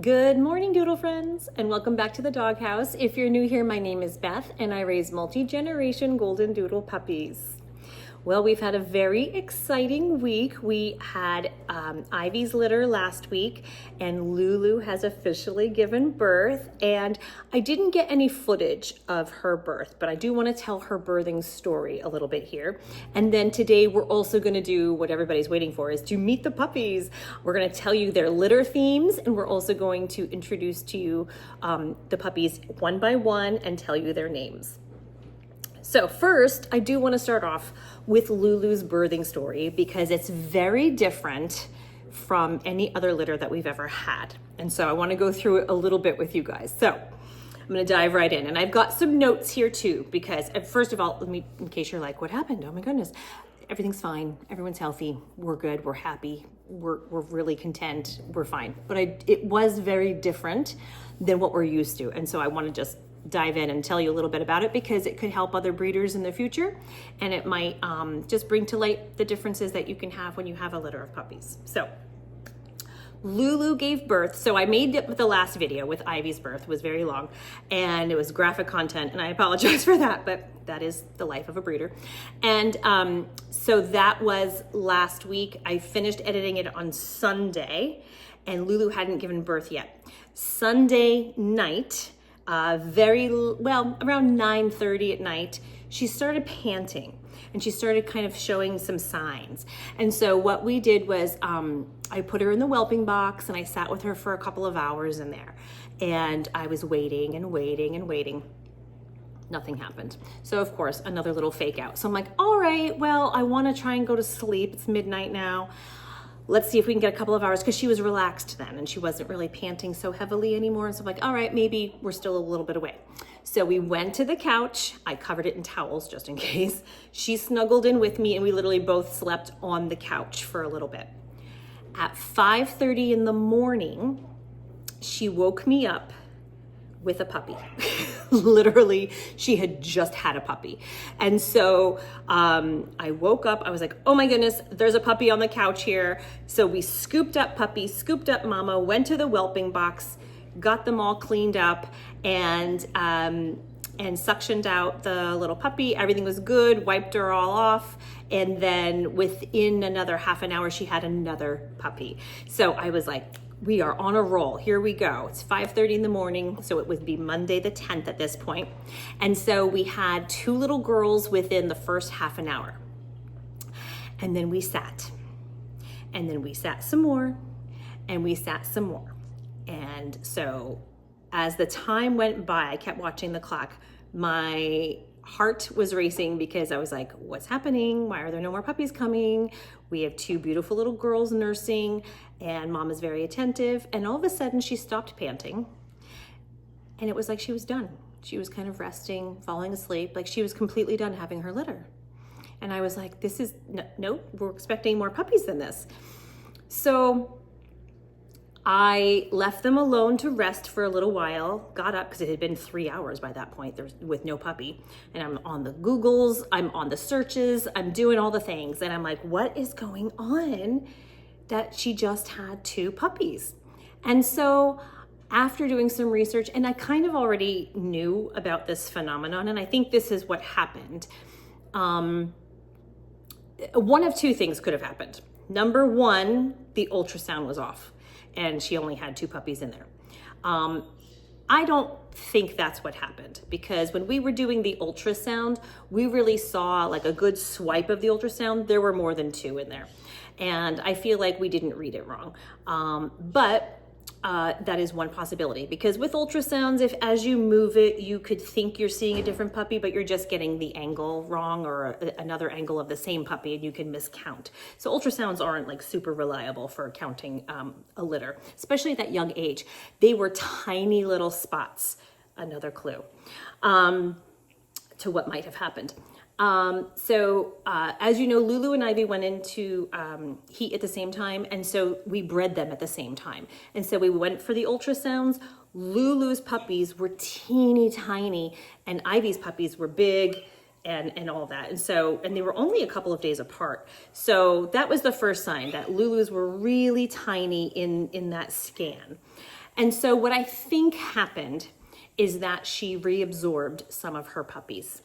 Good morning, doodle friends, and welcome back to the doghouse. If you're new here, my name is Beth, and I raise multi-generation golden doodle puppies. Well, we've had a very exciting week. We had Ivy's litter last week, and Lulu has officially given birth. And I didn't get any footage of her birth, but I do want to tell her birthing story a little bit here. And then today we're also going to do what everybody's waiting for, is to meet the puppies. We're going to tell you their litter themes, and we're also going to introduce to you the puppies one by one and tell you their names. So first, I do want to start off with Lulu's birthing story because it's very different from any other litter that we've ever had. And so I want to go through it a little bit with you guys. So I'm going to dive right in. And I've got some notes here too, because first of all, in case you're like, what happened? Oh my goodness. Everything's fine. Everyone's healthy. We're good. We're happy. We're really content. We're fine. But it was very different than what we're used to. And so I want to just dive in and tell you a little bit about it because it could help other breeders in the future, and it might just bring to light the differences that you can have when you have a litter of puppies. So Lulu gave birth. So I made the last video with Ivy's birth. It was very long and it was graphic content, and I apologize for that, but that is the life of a breeder. And so that was last week. I finished editing it on Sunday, and Lulu hadn't given birth yet. Sunday night, around 9:30 at night, she started panting and she started kind of showing some signs. And so what we did was I put her in the whelping box and I sat with her for a couple of hours in there, and I was waiting and waiting and waiting. Nothing happened. So of course, another little fake out. So I'm like, all right, well, I want to try and go to sleep. It's midnight now. Let's see if we can get a couple of hours, because she was relaxed then and she wasn't really panting so heavily anymore. So I'm like, all right, maybe we're still a little bit away. So we went to the couch. I covered it in towels just in case. She snuggled in with me and we literally both slept on the couch for a little bit. At 5:30 in the morning, she woke me up with a puppy. Literally, she had just had a puppy. And so I woke up, I was like, oh my goodness, there's a puppy on the couch here. So we scooped up puppy, scooped up mama, went to the whelping box, got them all cleaned up, and suctioned out the little puppy. Everything was good, wiped her all off. And then within another half an hour, she had another puppy. So I was like, we are on a roll. Here we go. It's 5:30 in the morning, so it would be Monday the 10th at this point. And so we had two little girls within the first half an hour. And then we sat. And then we sat some more. And we sat some more. And so as the time went by, I kept watching the clock. My heart was racing because I was like, what's happening? Why are there no more puppies coming? We have two beautiful little girls nursing, and mom is very attentive. And all of a sudden she stopped panting, and it was like she was done. She was kind of resting, falling asleep, like she was completely done having her litter. And I was like, this is, no, we're expecting more puppies than this. So I left them alone to rest for a little while, got up because it had been 3 hours by that point with no puppy. And I'm on the Googles, I'm on the searches, I'm doing all the things. And I'm like, what is going on that she just had two puppies? And so after doing some research, and I kind of already knew about this phenomenon, and I think this is what happened. One of two things could have happened. Number one, the ultrasound was off, and she only had two puppies in there. I don't think that's what happened, because when we were doing the ultrasound, we really saw like a good swipe of the ultrasound. There were more than two in there. And I feel like we didn't read it wrong. But that is one possibility, because with ultrasounds, if as you move it, you could think you're seeing a different puppy, but you're just getting the angle wrong, or another angle of the same puppy, and you can miscount. So ultrasounds aren't like super reliable for counting a litter, especially at that young age. They were tiny little spots, another clue to what might have happened. As you know, Lulu and Ivy went into heat at the same time, and so we bred them at the same time. And so we went for the ultrasounds. Lulu's puppies were teeny tiny, and Ivy's puppies were big and all that. And they were only a couple of days apart. So that was the first sign, that Lulu's were really tiny in that scan. And so what I think happened is that she reabsorbed some of her puppies.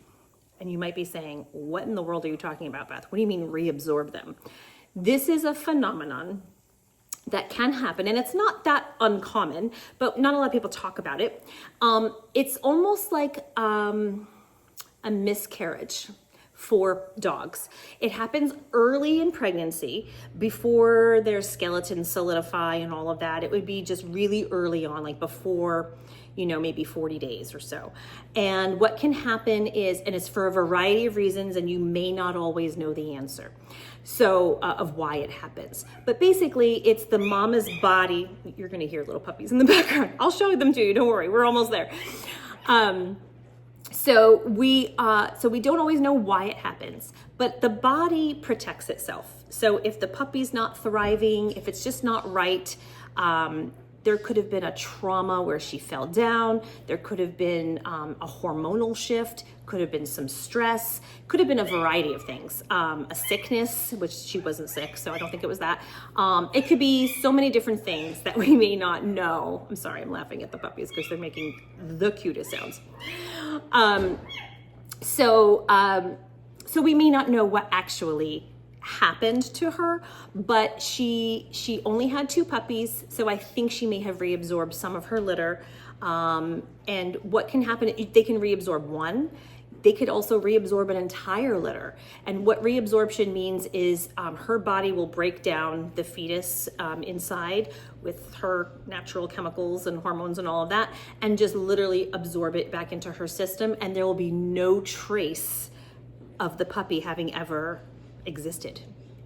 And you might be saying, what in the world are you talking about, Beth? What do you mean reabsorb them? This is a phenomenon that can happen, and it's not that uncommon, but not a lot of people talk about it. It's almost like a miscarriage for dogs. It happens early in pregnancy, before their skeletons solidify and all of that. It would be just really early on, like before, maybe 40 days or so. And what can happen is, and it's for a variety of reasons, and you may not always know the answer, of why it happens. But basically, it's the mama's body. You're gonna hear little puppies in the background. I'll show them to you, don't worry, we're almost there. So we don't always know why it happens, but the body protects itself. So if the puppy's not thriving, if it's just not right, there could have been a trauma where she fell down. There could have been a hormonal shift, could have been some stress, could have been a variety of things. A sickness, which she wasn't sick, so I don't think it was that. It could be so many different things that we may not know. I'm sorry, I'm laughing at the puppies because they're making the cutest sounds. So we may not know what actually happened to her, but she only had 2 puppies, so I think she may have reabsorbed some of her litter. And what can happen, they can reabsorb one. They could also reabsorb an entire litter. And what reabsorption means is her body will break down the fetus inside with her natural chemicals and hormones and all of that, and just literally absorb it back into her system, and there will be no trace of the puppy having ever existed.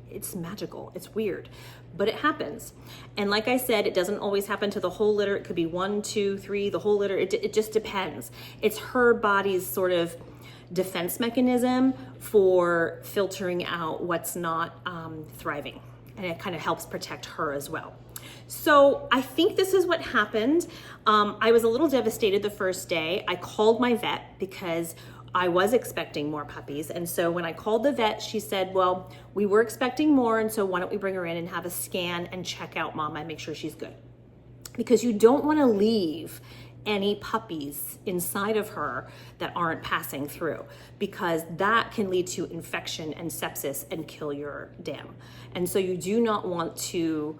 It's magical. It's weird, but it happens. And like I said, it doesn't always happen to the whole litter. It could be 1, 2, 3, the whole litter. It just depends. It's her body's sort of defense mechanism for filtering out what's not thriving. And it kind of helps protect her as well. So I think this is what happened. I was a little devastated the first day. I called my vet because I was expecting more puppies. And so when I called the vet, she said, well, we were expecting more, and so why don't we bring her in and have a scan and check out Mama and make sure she's good. Because you don't want to leave any puppies inside of her that aren't passing through, because that can lead to infection and sepsis and kill your dam. And so you do not want to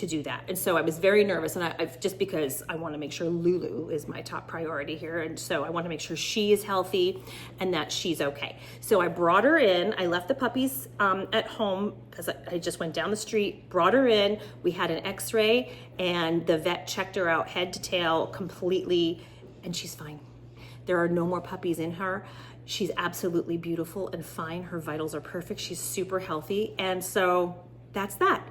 do that. And so I was very nervous, and I've just because I want to make sure Lulu is my top priority here. And so I want to make sure she is healthy and that she's okay. So I brought her in. I left the puppies at home because I just went down the street, brought her in. We had an x-ray, and the vet checked her out head to tail completely, and she's fine. There are no more puppies in her. She's absolutely beautiful and fine. Her vitals are perfect. She's super healthy. And so that's that.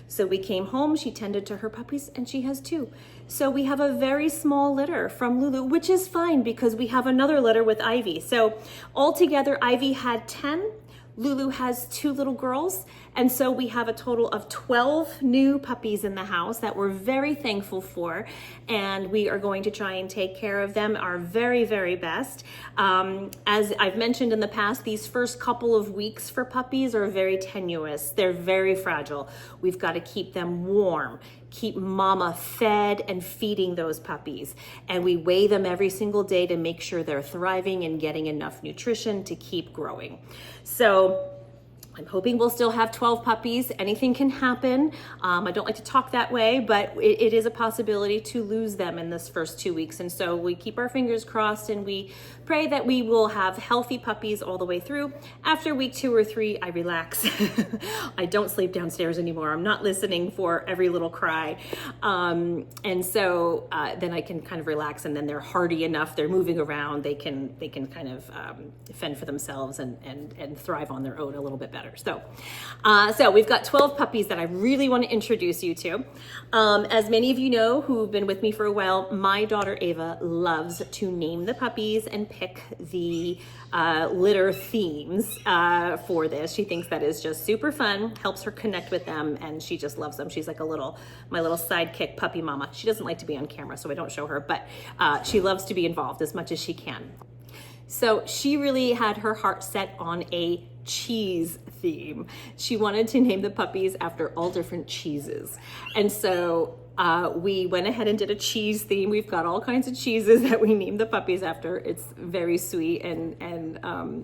So we came home, she tended to her puppies, and she has 2. So we have a very small litter from Lulu, which is fine because we have another litter with Ivy. So altogether, Ivy had 10. Lulu has 2 little girls. And so we have a total of 12 new puppies in the house that we're very thankful for. And we are going to try and take care of them our very, very best. As I've mentioned in the past, these first couple of weeks for puppies are very tenuous. They're very fragile. We've got to keep them warm, keep Mama fed and feeding those puppies. And we weigh them every single day to make sure they're thriving and getting enough nutrition to keep growing. So I'm hoping we'll still have 12 puppies. Anything can happen. I don't like to talk that way, but it is a possibility to lose them in this first 2 weeks. And so we keep our fingers crossed, and we pray that we will have healthy puppies all the way through. After week 2 or 3, I relax. I don't sleep downstairs anymore. I'm not listening for every little cry. And so then I can kind of relax, and then they're hardy enough. They're moving around. They can kind of fend for themselves and thrive on their own a little bit better. So we've got 12 puppies that I really want to introduce you to. As many of you know who've been with me for a while, my daughter Ava loves to name the puppies and pick the litter themes for this. She thinks that is just super fun, helps her connect with them, and she just loves them. She's like my little sidekick puppy mama. She doesn't like to be on camera, so I don't show her, but she loves to be involved as much as she can. So she really had her heart set on a cheese theme. She wanted to name the puppies after all different cheeses. And so We went ahead and did a cheese theme. We've got all kinds of cheeses that we named the puppies after. It's very sweet and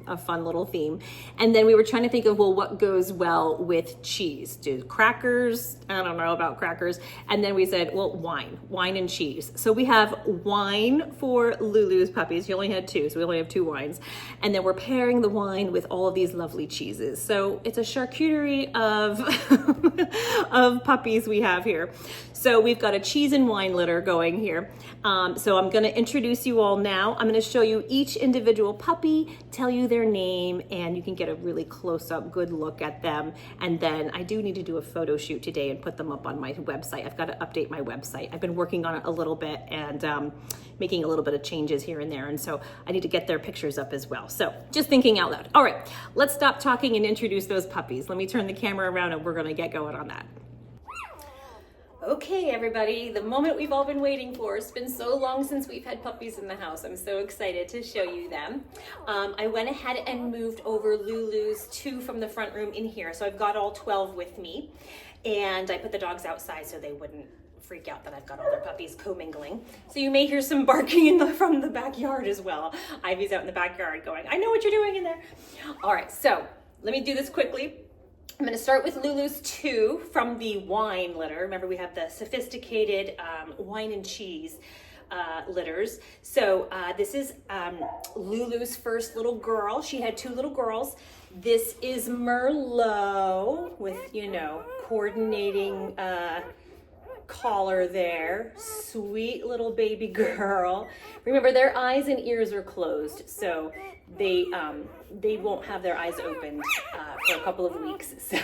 a fun little theme. And then we were trying to think of, well, what goes well with cheese? Do crackers? I don't know about crackers. And then we said, well, wine and cheese. So we have wine for LuLu's puppies. You only had two, so we only have two wines. And then we're pairing the wine with all of these lovely cheeses. So it's a charcuterie of, of puppies we have here. So we've got a cheese and wine litter going here. So I'm gonna introduce you all now. I'm gonna show you each individual puppy, tell you their name, and you can get a really close-up, good look at them. And then I do need to do a photo shoot today and put them up on my website. I've got to update my website. I've been working on it a little bit and making a little bit of changes here and there. And so I need to get their pictures up as well. So just thinking out loud. All right, let's stop talking and introduce those puppies. Let me turn the camera around and we're gonna get going on that. Okay, everybody, the moment we've all been waiting for. It's been so long since we've had puppies in the house. I'm so excited to show you them. I went ahead and moved over LuLu's 2 from the front room in here. So I've got all 12 with me. And I put the dogs outside so they wouldn't freak out that I've got all their puppies commingling. So you may hear some barking from the backyard as well. Ivy's out in the backyard going, I know what you're doing in there. All right, so let me do this quickly. I'm going to start with LuLu's 2 from the wine litter. Remember, we have the sophisticated wine and cheese litters. So this is LuLu's first little girl. She had 2 little girls. This is Merlot with, you know, coordinating collar there. Sweet little baby girl. Remember, their eyes and ears are closed, so they won't have their eyes opened for a couple of weeks. So,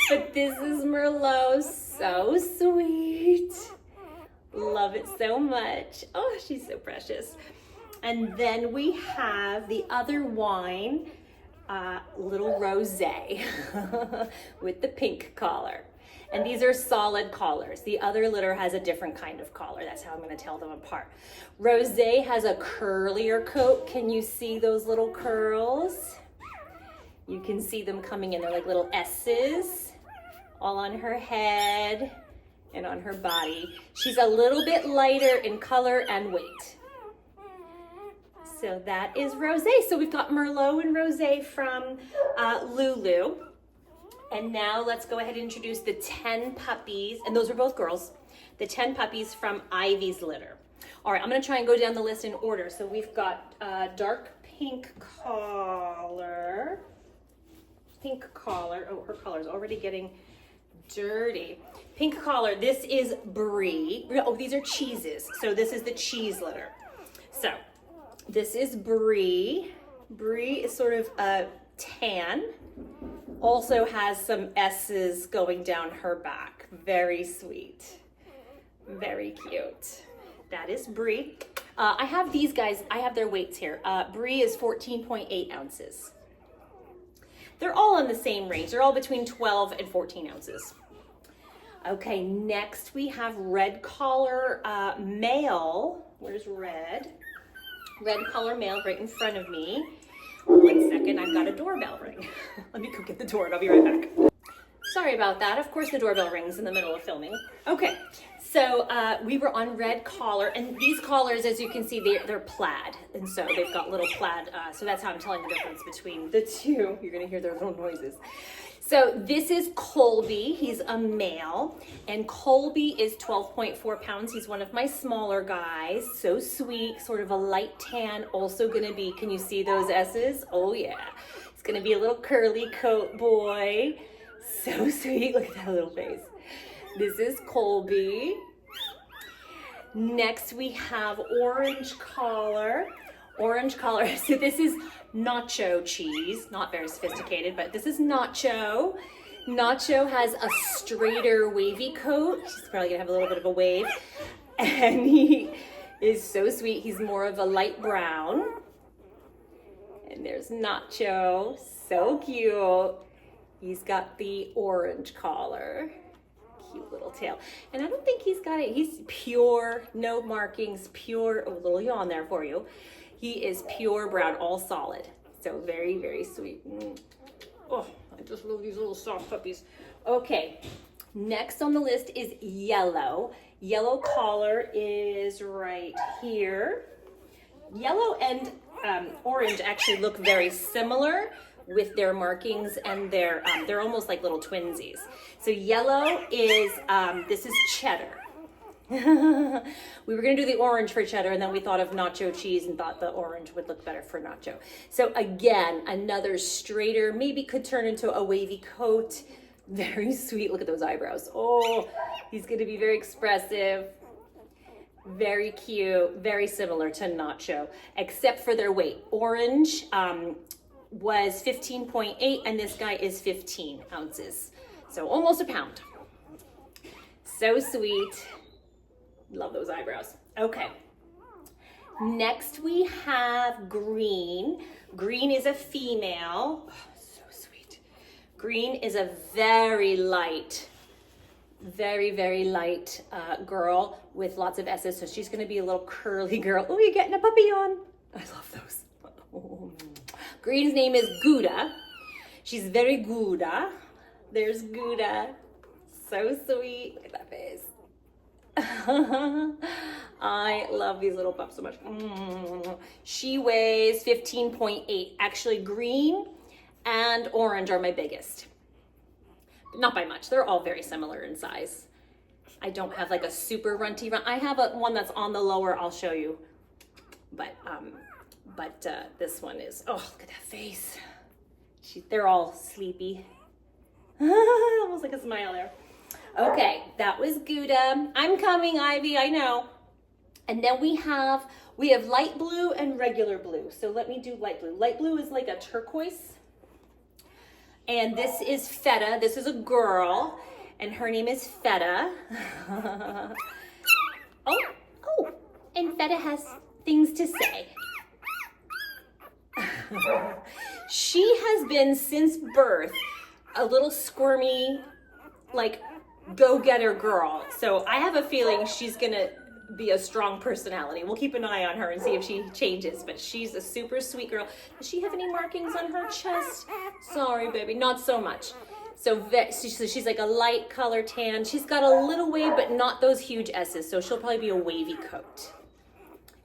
but this is Merlot, so sweet. Love it so much. Oh, she's so precious. And then we have the other wine, little Rosé with the pink collar. And these are solid collars. The other litter has a different kind of collar. That's how I'm gonna tell them apart. Rosé has a curlier coat. Can you see those little curls? You can see them coming in. They're like little S's all on her head and on her body. She's a little bit lighter in color and weight. So that is Rosé. So we've got Merlot and Rosé from LuLu. And now let's go ahead and introduce the 10 puppies, and those are both girls, the 10 puppies from Ivy's litter. All right, I'm gonna try and go down the list in order. So we've got dark pink collar. Oh, her collar's already getting dirty. Pink collar, this is Brie. Oh, these are cheeses. So this is the cheese litter. So this is Brie. Brie is sort of a tan. Also has some S's going down her back. Very sweet. Very cute. That is Brie. I have these guys, I have their weights here. Brie is 14.8 ounces. They're all in the same range. They're all between 12 and 14 ounces. Okay, next we have red collar male. Where's red? Red collar male right in front of me. 1 second, I've got a doorbell ring. Let me go get the door and I'll be right back. Sorry about that. Of course the doorbell rings in the middle of filming. Okay, so we were on red collar, and these collars, as you can see, they're plaid. And so they've got little plaid, so that's how I'm telling the difference between the two. You're gonna hear their little noises. So this is Colby. He's a male, and Colby is 12.4 pounds. He's one of my smaller guys. So sweet, sort of a light tan. Also gonna be, can you see those S's? Oh yeah. It's gonna be a little curly coat boy. So sweet, look at that little face. This is Colby. Next we have orange collar. Orange collar, so this is nacho cheese, not very sophisticated, but this is Nacho. Nacho has a straighter wavy coat. She's probably gonna have a little bit of a wave. And he is so sweet. He's more of a light brown. And there's Nacho, so cute. He's got the orange collar. Cute little tail. And I don't think he's got it. He's pure, no markings, pure, oh, a little yawn there for you. He is pure brown, all solid. So very, very sweet. Oh, I just love these little soft puppies. Okay, Next on the list is yellow. Yellow collar is right here. Yellow and orange actually look very similar with their markings, and they're almost like little twinsies. So yellow is, this is cheddar. We were gonna do the orange for cheddar, and then we thought of nacho cheese and thought the orange would look better for nacho. So again, another straighter, maybe could turn into a wavy coat. Very sweet, look at those eyebrows. Oh, he's gonna be very expressive. Very cute, very similar to nacho, except for their weight. Orange was 15.8 and this guy is 15 ounces. So almost a pound. So sweet. Love those eyebrows. Okay. Next we have green. Green is a female. Oh, so sweet. Green is a very light, very light girl with lots of S's. So she's gonna be a little curly girl. Oh, you're getting a puppy on. I love those. Oh. Green's name is Gouda. She's very Gouda. There's Gouda. So sweet. Look at that face. I love these little pups so much. She weighs 15.8. Actually, green and orange are my biggest. Not by much. They're all very similar in size. I don't have like a super runty run. I have one that's on the lower. I'll show you. But this one is, oh, look at that face. They're all sleepy. Almost like a smile there. Okay, that was Gouda. I'm coming, Ivy, I know. And then we have light blue and regular blue. So let me do light blue. Light blue is like a turquoise. And this is Feta. This is a girl, and her name is Feta. oh, and Feta has things to say. She has been, since birth, a little squirmy, like, go-getter girl. So I have a feeling she's gonna be a strong personality. We'll keep an eye on her and see if she changes, but she's a super sweet girl. Does she have any markings on her chest? Sorry, baby, not so much. So she's like a light color tan. She's got a little wave, but not those huge S's, so she'll probably be a wavy coat.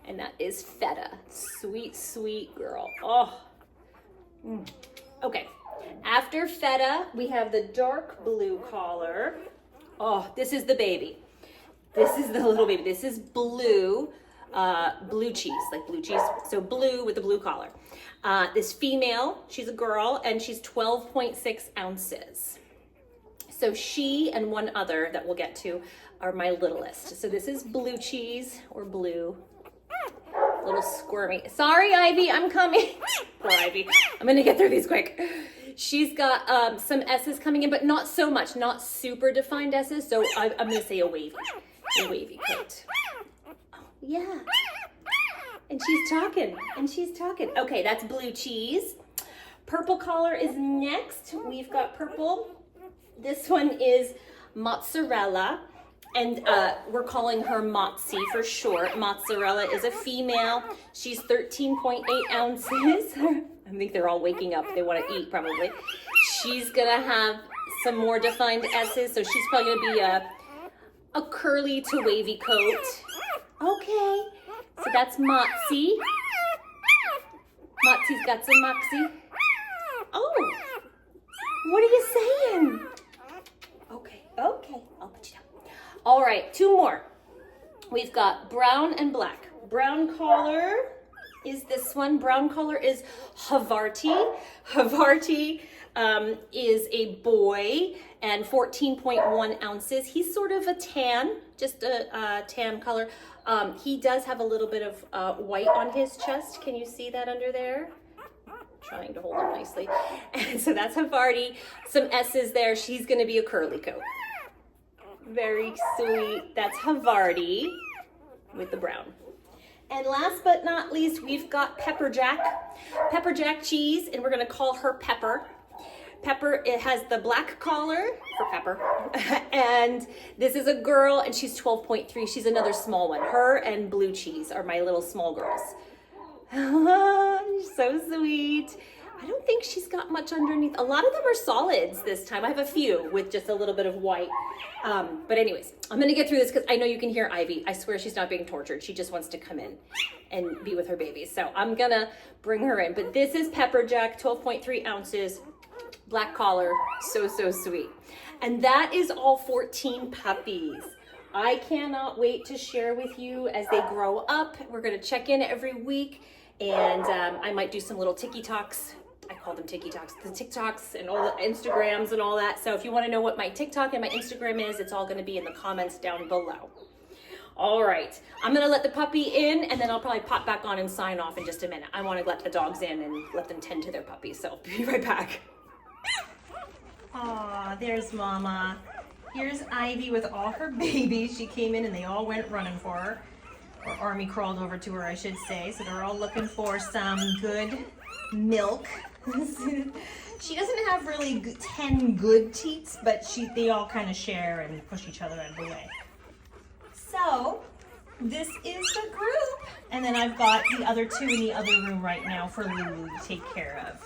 And that is Feta. Sweet, sweet girl. Oh. Okay. After Feta, we have the dark blue collar. Oh, this is the baby. This is the little baby. This is blue, blue cheese, like blue cheese. So blue with the blue collar. This female, she's a girl, and she's 12.6 ounces. So she and one other that we'll get to are my littlest. So this is blue cheese, or blue. A little squirmy. Sorry, Ivy, I'm coming. Poor Ivy. I'm gonna get through these quick. She's got some S's coming in, but not so much, not super defined S's. So I'm gonna say a wavy coat. Oh, yeah. And she's talking. Okay, that's blue cheese. Purple collar is next. We've got purple. This one is mozzarella. And we're calling her Motzi for short. Mozzarella is a female. She's 13.8 ounces. I think they're all waking up. They want to eat, probably. She's gonna have some more defined S's, so she's probably gonna be a curly to wavy coat. Okay, so that's Motzi. Motzi's got some moxie. Oh, what are you saying? Okay, I'll put you down. All right, two more. We've got brown and black. Brown collar is this one. Brown collar is Havarti. Havarti is a boy and 14.1 ounces. He's sort of a tan, just a tan color. He does have a little bit of white on his chest. Can you see that under there? Trying to hold him nicely. And so that's Havarti. Some S's there. She's gonna be a curly coat. Very sweet. That's Havarti with the brown. And last but not least, we've got Pepper Jack. Pepper Jack cheese, and we're gonna call her Pepper. Pepper, it has the black collar for Pepper. And this is a girl, and she's 12.3. She's another small one. Her and blue cheese are my little small girls. So sweet. I don't think she's got much underneath. A lot of them are solids this time. I have a few with just a little bit of white. But anyways, I'm gonna get through this because I know you can hear Ivy. I swear she's not being tortured. She just wants to come in and be with her babies. So I'm gonna bring her in. But this is Pepper Jack, 12.3 ounces, black collar, so sweet. And that is all 14 puppies. I cannot wait to share with you as they grow up. We're gonna check in every week, and I might do some little TikToks. I call them TikToks, the TikToks and all the Instagrams and all that. So if you wanna know what my TikTok and my Instagram is, it's all gonna be in the comments down below. All right, I'm gonna let the puppy in, and then I'll probably pop back on and sign off in just a minute. I wanna let the dogs in and let them tend to their puppies, so I'll be right back. Aw, there's Mama. Here's Ivy with all her babies. She came in and they all went running for her. Or army crawled over to her, I should say. So they're all looking for some good milk. She doesn't have really 10 good teats, but they all kind of share and push each other out of the way. So this is the group. And then I've got the other two in the other room right now for Lulu to take care of.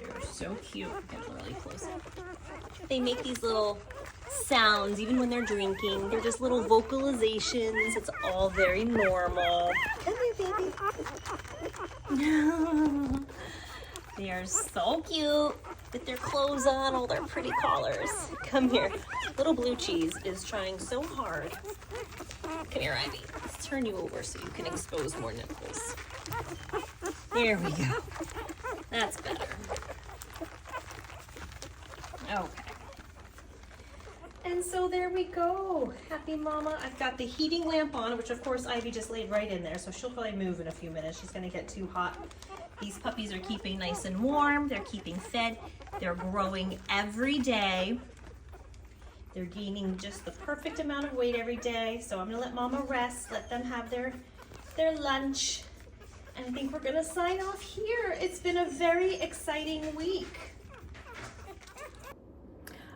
They're so cute. Get really close. They make these little sounds even when they're drinking. They're just little vocalizations. It's all very normal. Come here, baby. They are so cute with their clothes on, all their pretty collars. Come here. Little Blue Cheese is trying so hard. Come here, Ivy. Let's turn you over so you can expose more nipples. There we go. That's better. Okay. And so there we go. Happy Mama. I've got the heating lamp on, which of course Ivy just laid right in there, so she'll probably move in a few minutes. She's gonna get too hot. These puppies are keeping nice and warm. They're keeping fed. They're growing every day. They're gaining just the perfect amount of weight every day. So I'm gonna let Mama rest, let them have their lunch. And I think we're gonna sign off here. It's been a very exciting week.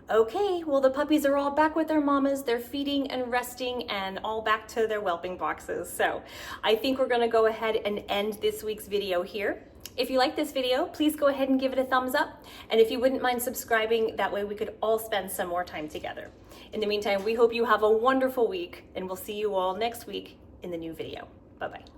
Okay, well the puppies are all back with their mamas. They're feeding and resting and all back to their whelping boxes. So I think we're gonna go ahead and end this week's video here. If you like this video, please go ahead and give it a thumbs up. And if you wouldn't mind subscribing, that way we could all spend some more time together. In the meantime, we hope you have a wonderful week, and we'll see you all next week in the new video. Bye-bye.